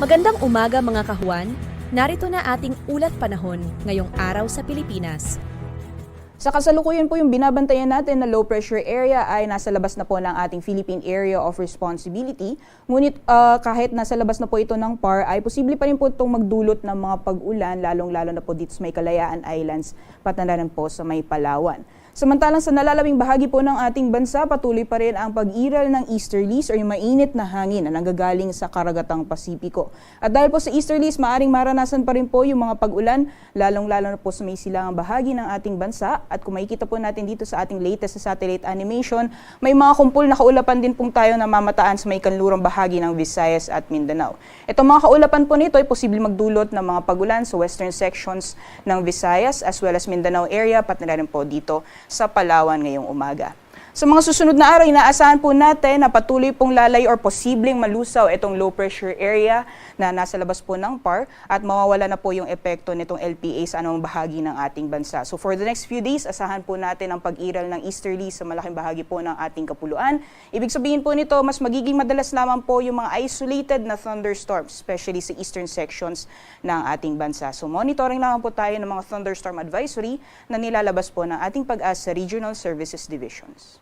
Magandang umaga mga kahuan, narito na ating ulat panahon ngayong araw sa Pilipinas. Sa kasalukuyan po yung binabantayan natin na low pressure area ay nasa labas na po ng ating Philippine Area of Responsibility. Ngunit kahit nasa labas na po ito ng PAR ay posible pa rin po itong magdulot ng mga pag-ulan lalong-lalo na po dito sa may Kalayaan Islands pati na rin po sa may Palawan. Samantalang sa nalalabing bahagi po ng ating bansa, patuloy pa rin ang pag-iral ng easterlies o yung mainit na hangin na nanggagaling sa karagatang Pasipiko. At dahil po sa easterlies, maaring maranasan pa rin po yung mga pag-ulan, lalong-lalo na po sa may silangang bahagi ng ating bansa. At kung makikita po natin dito sa ating latest sa satellite animation, may mga kumpul na kaulapan din pong tayo na mamataan sa may kanlurang bahagi ng Visayas at Mindanao. Itong mga kaulapan po nito ay posibleng magdulot ng mga pag-ulan sa western sections ng Visayas as well as Mindanao area, pati na rin po dito sa Palawan ngayong umaga. Sa mga susunod na araw, inaasahan po natin na patuloy pong lalay or posibleng malusaw itong low pressure area na nasa labas po ng PAR at mawawala na po yung epekto nitong LPA sa anumang bahagi ng ating bansa. So for the next few days, asahan po natin ang pag-iral ng easterly sa malaking bahagi po ng ating kapuluan. Ibig sabihin po nito, mas magiging madalas lamang po yung mga isolated na thunderstorms, especially sa eastern sections ng ating bansa. So monitoring lamang po tayo ng mga thunderstorm advisory na nilalabas po ng ating Pag-asa Regional Services Divisions.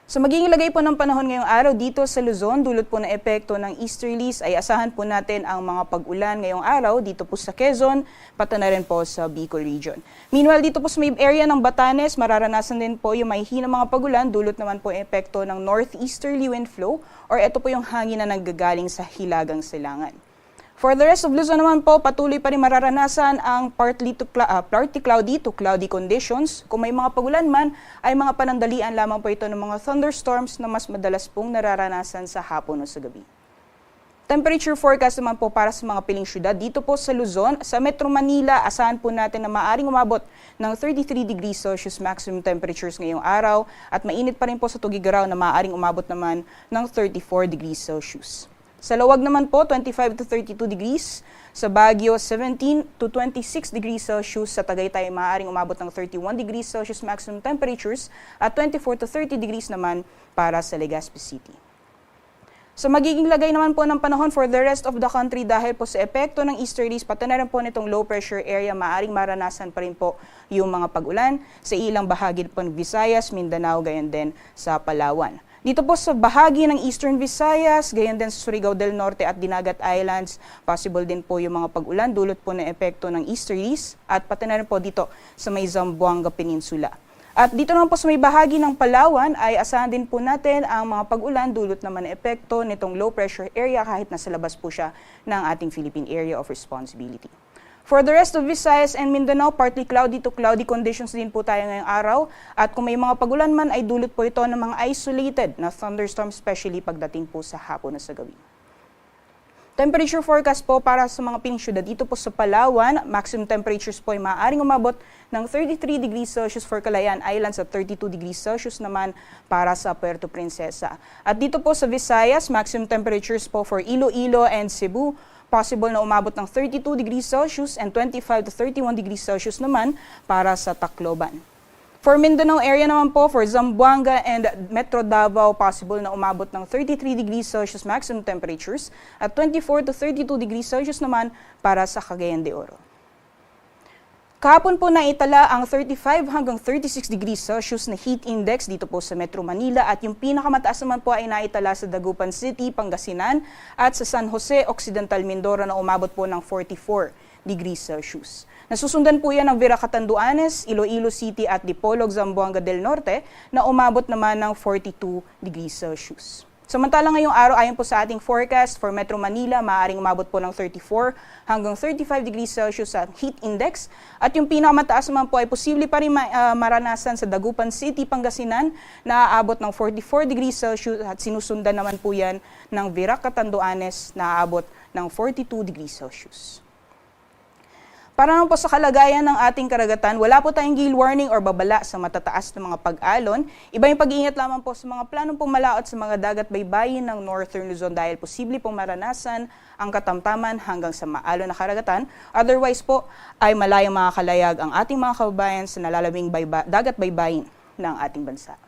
So magiging lagay po ng panahon ngayong araw dito sa Luzon, dulot po ng epekto ng easterlies ay asahan po natin ang mga pag-ulan ngayong araw dito po sa Quezon, pati na rin po sa Bicol region. Meanwhile, dito po sa may area ng Batanes, mararanasan din po yung mahihinang mga pag-ulan, dulot naman po epekto ng northeasterly wind flow or ito po yung hangin na nanggagaling sa Hilagang Silangan. For the rest of Luzon naman po, patuloy pa rin mararanasan ang partly cloudy to cloudy conditions. Kung may mga pagulan man, ay mga panandalian lamang po ito ng mga thunderstorms na mas madalas pong nararanasan sa hapon o sa gabi. Temperature forecast naman po para sa mga piling syudad. Dito po sa Luzon, sa Metro Manila, asahan po natin na maaring umabot ng 33 degrees Celsius maximum temperatures ngayong araw at mainit pa rin po sa Tugigaraw na maaring umabot naman ng 34 degrees Celsius. Sa Lawag naman po, 25 to 32 degrees. Sa Baguio, 17 to 26 degrees Celsius. Sa Tagaytay, maaaring umabot ng 31 degrees Celsius maximum temperatures at 24 to 30 degrees naman para sa Legazpi City. So magiging lagay naman po ng panahon for the rest of the country dahil po sa epekto ng easterlies, pati na rin po nitong low pressure area, maaaring maranasan pa rin po yung mga pag-ulan sa ilang bahagi po ng Visayas, Mindanao, gayon din sa Palawan. Dito po sa bahagi ng Eastern Visayas, gayon din sa Surigao del Norte at Dinagat Islands, possible din po yung mga pag-ulan dulot po ng epekto ng easterlies at pati na rin po dito sa may Zamboanga Peninsula. At dito naman po sa may bahagi ng Palawan ay asahan din po natin ang mga pag-ulan dulot naman ng epekto nitong low pressure area kahit nasa labas po siya ng ating Philippine Area of Responsibility. For the rest of Visayas and Mindanao, partly cloudy to cloudy conditions din po tayo ngayong araw. At kung may mga pagulan man ay dulot po ito ng mga isolated na thunderstorms, especially pagdating po sa hapon na sa gabi. Temperature forecast po para sa mga piling syudad dito po sa Palawan, maximum temperatures po ay maaaring umabot ng 33 degrees Celsius for Kalayaan Islands at 32 degrees Celsius naman para sa Puerto Princesa. At dito po sa Visayas, maximum temperatures po for Iloilo and Cebu, possible na umabot ng 32 degrees Celsius and 25 to 31 degrees Celsius naman para sa Tacloban. For Mindanao area naman po, for Zamboanga and Metro Davao, possible na umabot ng 33 degrees Celsius maximum temperatures at 24 to 32 degrees Celsius naman para sa Cagayan de Oro. Kahapon po naitala ang 35 hanggang 36 degrees Celsius na heat index dito po sa Metro Manila at yung pinakamataas naman po ay naitala sa Dagupan City, Pangasinan at sa San Jose, Occidental Mindoro na umabot po ng 44 degrees Celsius. Nasusundan po yan ng Vera Catanduanes, Iloilo City at Dipolog, Zamboanga del Norte na umabot naman ng 42 degrees Celsius. Samantalang ngayong araw, ayon po sa ating forecast for Metro Manila, maaaring umabot po ng 34 hanggang 35 degrees Celsius sa heat index. At yung pinakamataas naman po ay posible pa rin maranasan sa Dagupan City, Pangasinan na aabot ng 44 degrees Celsius at sinusundan naman po yan ng Vera Catanduanes na aabot ng 42 degrees Celsius. Para naman po sa kalagayan ng ating karagatan, wala po tayong gale warning or babala sa matataas na mga pag-alon. Iba yung pag-iingat lamang po sa mga planong pumalaot sa mga dagat baybayin ng Northern Luzon dahil posible pong maranasan ang katamtaman hanggang sa maalon na karagatan. Otherwise po ay malayong makakalayag ang ating mga kababayan sa nalalabing dagat baybayin ng ating bansa.